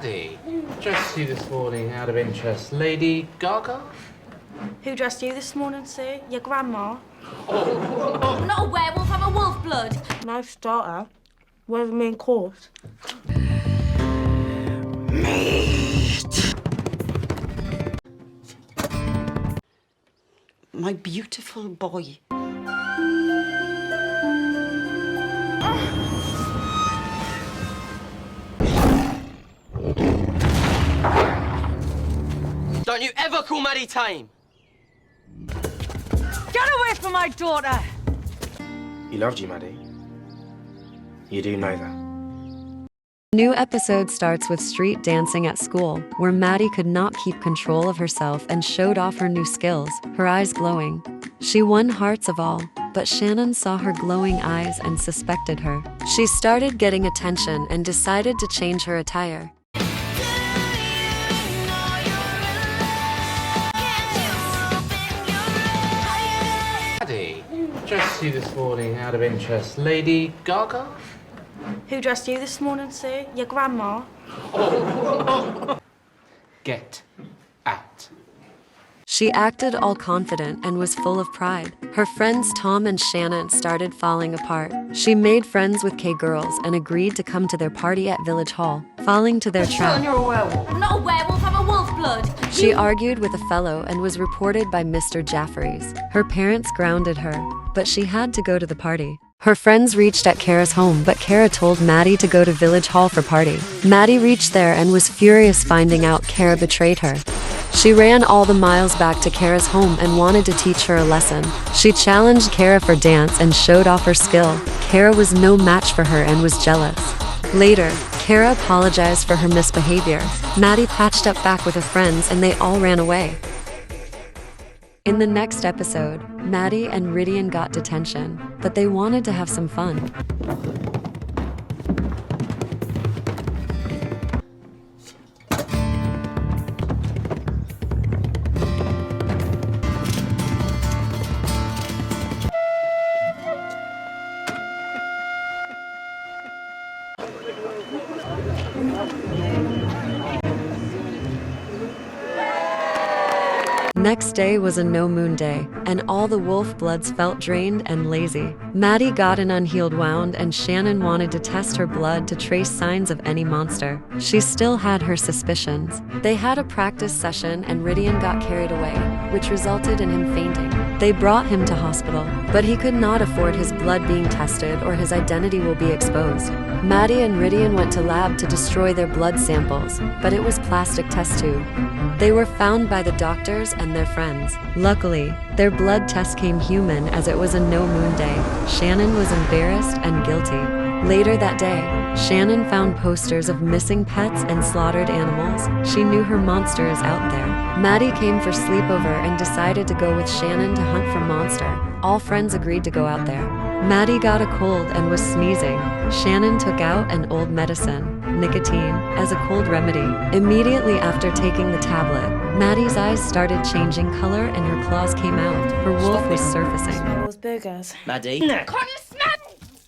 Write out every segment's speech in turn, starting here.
Maddy, dressed you this morning out of interest. Lady Gaga? Who dressed you this morning, Sue? Your grandma? I'm not a werewolf, I'm a Wolfblood. Nice starter. Where's the main course? My beautiful boy. Don't you ever call Maddy tame! Get away from my daughter! He loved you, Maddy. You do know that. New episode starts with street dancing at school, where Maddy could not keep control of herself and showed off her new skills, her eyes glowing. She won hearts of all, but Shannon saw her glowing eyes and suspected her. She started getting attention and decided to change her attire. Maddy, dressed you this morning out of interest. Lady Gaga? Who dressed you this morning, Sue? Your grandma? Get out. She acted all confident and was full of pride. Her friends Tom and Shannon started falling apart. She made friends with K-girls and agreed to come to their party at Village Hall, falling to their trap. You're a werewolf. I'm not a werewolf, I'm a Wolfblood. She argued with a fellow and was reported by Mr. Jaffries. Her parents grounded her, but she had to go to the party. Her friends reached at Kara's home, but Kara told Maddy to go to Village Hall for party. Maddy reached there and was furious finding out Kara betrayed her. She ran all the miles back to Kara's home and wanted to teach her a lesson. She challenged Kara for dance and showed off her skill. Kara was no match for her and was jealous. Later, Kara apologized for her misbehavior. Maddy patched up back with her friends and they all ran away. In the next episode, Maddy and Rhydian got detention, but they wanted to have some fun. Next day was a no-moon day, and all the Wolfbloods felt drained and lazy. Maddy got an unhealed wound, and Shannon wanted to test her blood to trace signs of any monster. She still had her suspicions. They had a practice session, and Rhydian got carried away, which resulted in him fainting. They brought him to hospital, but he could not afford his blood being tested or his identity will be exposed. Maddy and Rhydian went to lab to destroy their blood samples, but it was plastic test tube. They were found by the doctors and their friends. Luckily, their blood test came human as it was a no-moon day. Shannon was embarrassed and guilty. Later that day, Shannon found posters of missing pets and slaughtered animals. She knew her monster is out there. Maddy came for sleepover and decided to go with Shannon to hunt for monster. All friends agreed to go out there. Maddy got a cold and was sneezing. Shannon took out an old medicine, nicotine, as a cold remedy. Immediately after taking the tablet, Maddy's eyes started changing color and her claws came out. Her wolf was surfacing. Those burgers. Maddy? Can't you smell?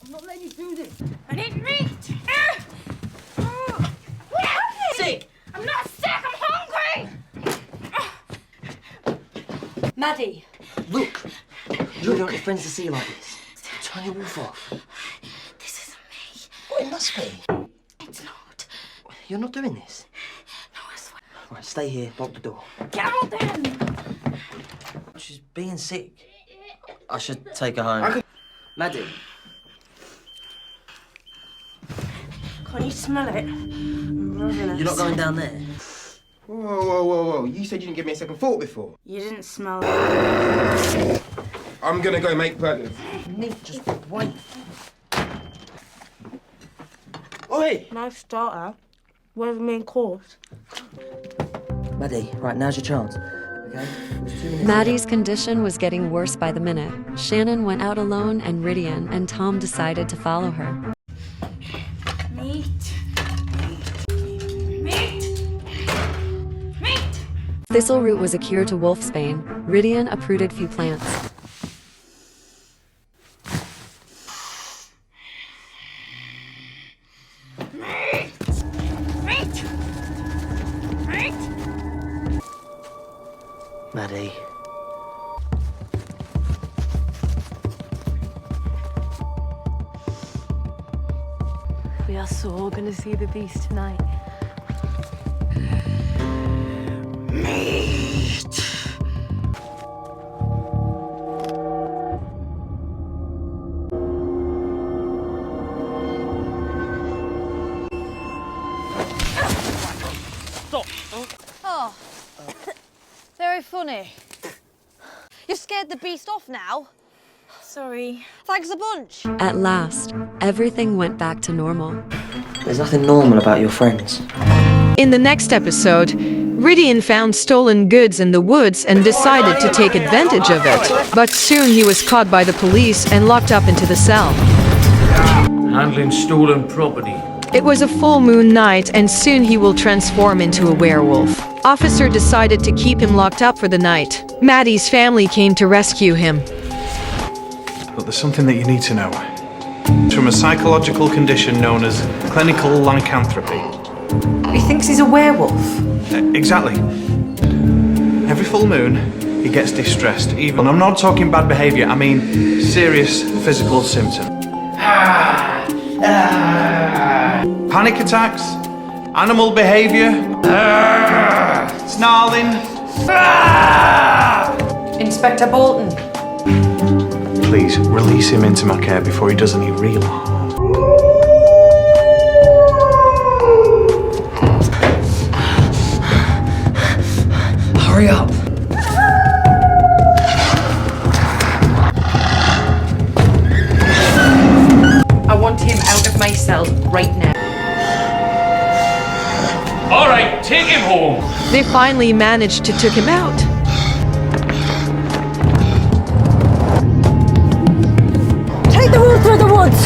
I'm not letting you do this. I need meat. What happened? Sick! I'm not sick, I'm hungry. Maddy! Look! You don't want your friends to see you like this. Turn your wolf off. This isn't me. Well, it must be. It's not. You're not doing this. No, I swear. Right, stay here, lock the door. Get out then. She's being sick. I should take her home. Maddy? Can you smell it? You're not going down there? Whoa, whoa, whoa, whoa. You said you didn't give me a second thought before. You didn't smell it. I'm gonna go make burgers. Nick, just wait. Oi! Nice starter. Where's the main course? Maddy, right, now's your chance. Okay? It was 2 minutes. Maddy's condition was getting worse by the minute. Shannon went out alone and Rhydian and Tom decided to follow her. Meat. Meat. Meat. Thistle root was a cure to wolfsbane. Rhydian uprooted few plants. Meat. Maddy. We are so gonna see the beast tonight. Oh, very funny. You've scared the beast off now. Sorry. Thanks a bunch. At last, everything went back to normal. There's nothing normal about your friends. In the next episode, Rhydian found stolen goods in the woods and decided to take advantage of it. But soon he was caught by the police and locked up into the cell. Handling stolen property. It was a full moon night and soon he will transform into a werewolf. Officer decided to keep him locked up for the night. Maddy's family came to rescue him. But there's something that you need to know. It's from a psychological condition known as clinical lycanthropy. He thinks he's a werewolf. Exactly. Every full moon, he gets distressed. Even, I'm not talking bad behaviour, I mean serious physical symptoms. Panic attacks, animal behaviour, snarling. Inspector Bolton. Please, release him into my care before he does any real harm. Hurry up. I want him out of my cell right now. All right, take him home. They finally managed to take him out. Take the road through the woods.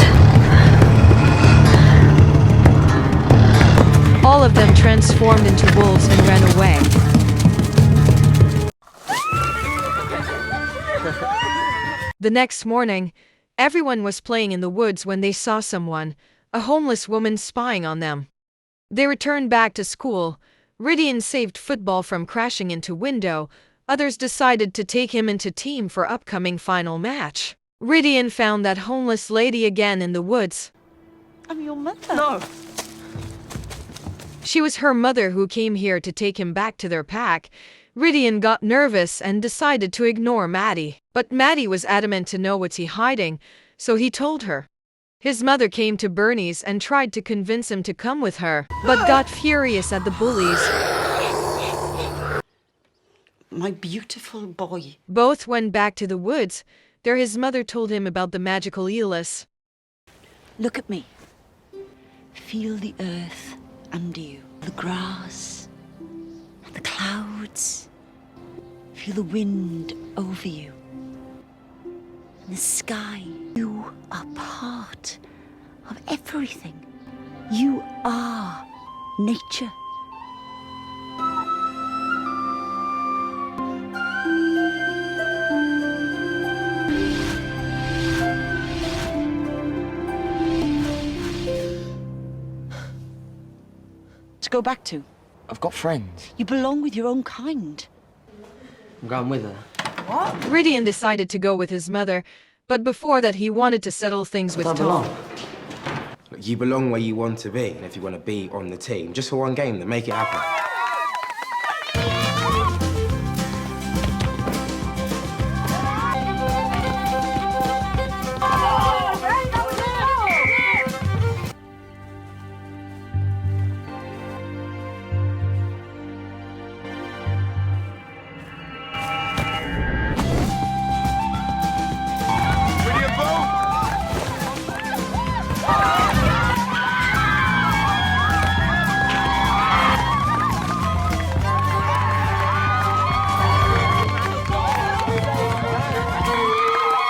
All of them transformed into wolves and ran away. The next morning, everyone was playing in the woods when they saw someone, a homeless woman, spying on them. They returned back to school. Rhydian saved football from crashing into window. Others decided to take him into team for upcoming final match. Rhydian found that homeless lady again in the woods. I'm your mother. No. She was her mother who came here to take him back to their pack. Rhydian got nervous and decided to ignore Maddy. But Maddy was adamant to know what's he hiding, so he told her. His mother came to Bernie's and tried to convince him to come with her, but got furious at the bullies. My beautiful boy. Both went back to the woods. There his mother told him about the magical eeless. Look at me. Feel the earth under you. The grass. The clouds. Feel the wind over you. And the sky. You are part of everything. You are nature. To go back to. I've got friends. You belong with your own kind. I'm going with her. Rhydian decided to go with his mother, but before that he wanted to settle things with I Tom. belong. Look, you belong where you want to be, and if you want to be on the team, just for one game, then make it happen.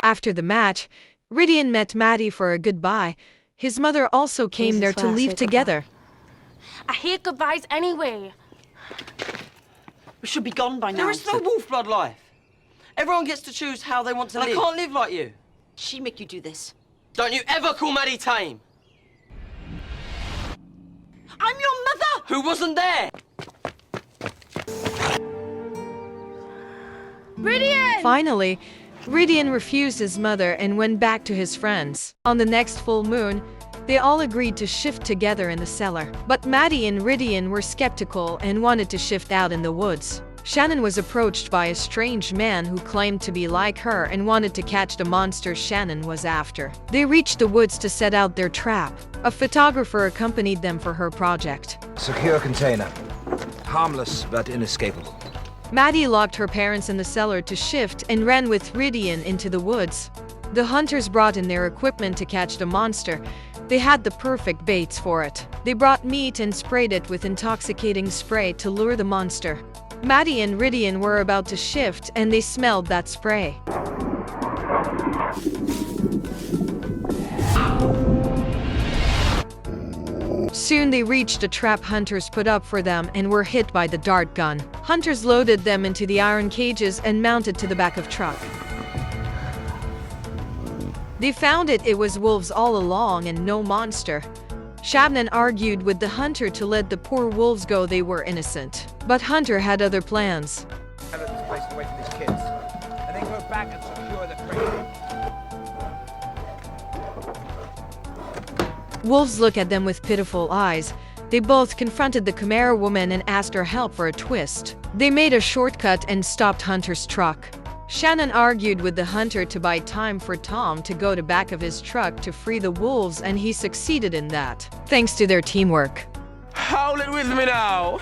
After the match, Rhydian met Maddy for a goodbye. His mother also came there to leave together. I hate goodbyes anyway. We should be gone by now. There is no Wolfblood life. Everyone gets to choose how they want to live. I can't live like you. She make you do this. Don't you ever call Maddy tame. I'm your mother! Who wasn't there? Rhydian! Finally, Rhydian refused his mother and went back to his friends. On the next full moon, they all agreed to shift together in the cellar. But Maddy and Rhydian were skeptical and wanted to shift out in the woods. Shannon was approached by a strange man who claimed to be like her and wanted to catch the monster Shannon was after. They reached the woods to set out their trap. A photographer accompanied them for her project. Secure container. Harmless but inescapable. Maddy locked her parents in the cellar to shift and ran with Rhydian into the woods. The hunters brought in their equipment to catch the monster. They had the perfect baits for it. They brought meat and sprayed it with intoxicating spray to lure the monster. Maddy and Rhydian were about to shift and they smelled that spray. Soon they reached the trap hunters put up for them and were hit by the dart gun. Hunters loaded them into the iron cages and mounted to the back of truck. They found it was wolves all along and no monster. Shannon argued with the hunter to let the poor wolves go, they were innocent. But Hunter had other plans. This place away from these kids, and then go back and secure the crate. Wolves looked at them with pitiful eyes. They both confronted the Khmer woman and asked her help for a twist. They made a shortcut and stopped Hunter's truck. Shannon argued with the hunter to buy time for Tom to go to back of his truck to free the wolves, and he succeeded in that, thanks to their teamwork. Howl it with me now!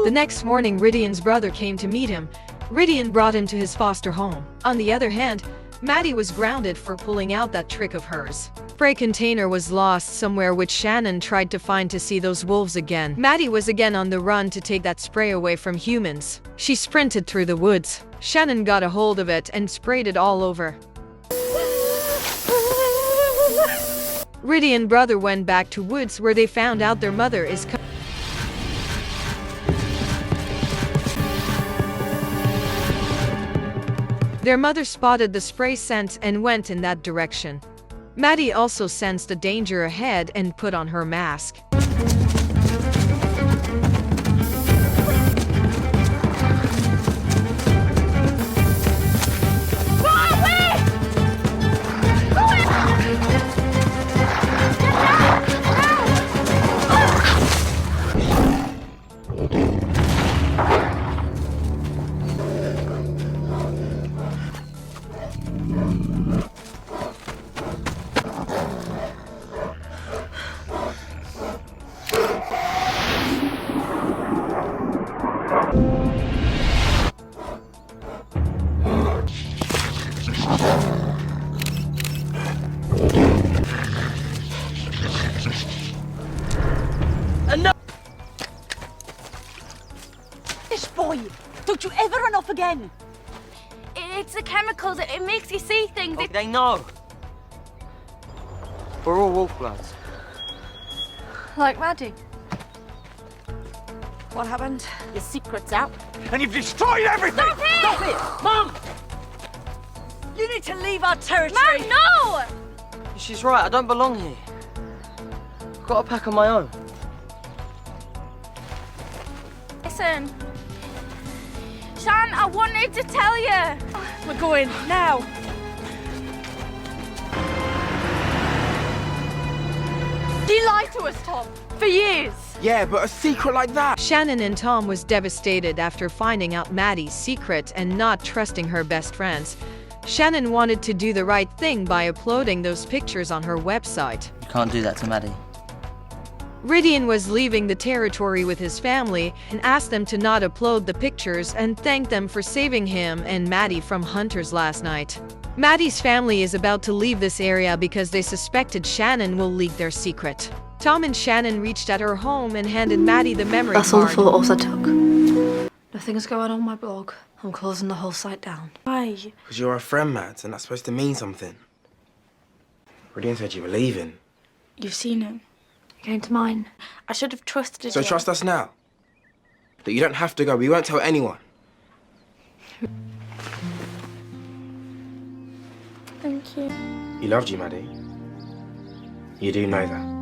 The next morning, Rhydian's brother came to meet him. Rhydian brought him to his foster home. On the other hand, Maddy was grounded for pulling out that trick of hers. Spray container was lost somewhere, which Shannon tried to find to see those wolves again. Maddy was again on the run to take that spray away from humans. She sprinted through the woods. Shannon got a hold of it and sprayed it all over. Rhydian brother went back to woods where they found out their mother is Their mother spotted the spray scent and went in that direction. Maddy also sensed the danger ahead and put on her mask. This boy! Don't you ever run off again! It's the chemicals. It makes you see things. Oh, they know. We're all Wolfbloods. Like Maddy. What happened? Your secret's out. And you've destroyed everything! Stop it! Stop it! Mum! You need to leave our territory! Mum, no! She's right, I don't belong here. I've got a pack of my own. Listen. Shan, I wanted to tell you. We're going now. You lied to us, Tom, for years. Yeah, but a secret like that! Shannon and Tom was devastated after finding out Maddy's secret and not trusting her best friends. Shannon wanted to do the right thing by uploading those pictures on her website. You can't do that to Maddy. Rhydian was leaving the territory with his family and asked them to not upload the pictures and thanked them for saving him and Maddy from hunters last night. Maddy's family is about to leave this area because they suspected Shannon will leak their secret. Tom and Shannon reached at her home and handed Maddy the memory That's all the card. photos I took. Nothing's going on my blog. I'm closing the whole site down. Why? Because you're a friend, Mads, and that's supposed to mean something. Rhydian said you were leaving. You've seen him. You came to mine. I should have trusted So you. trust us now. That you don't have to go. We won't tell anyone. Thank you. He loved you, Maddy. You do know that.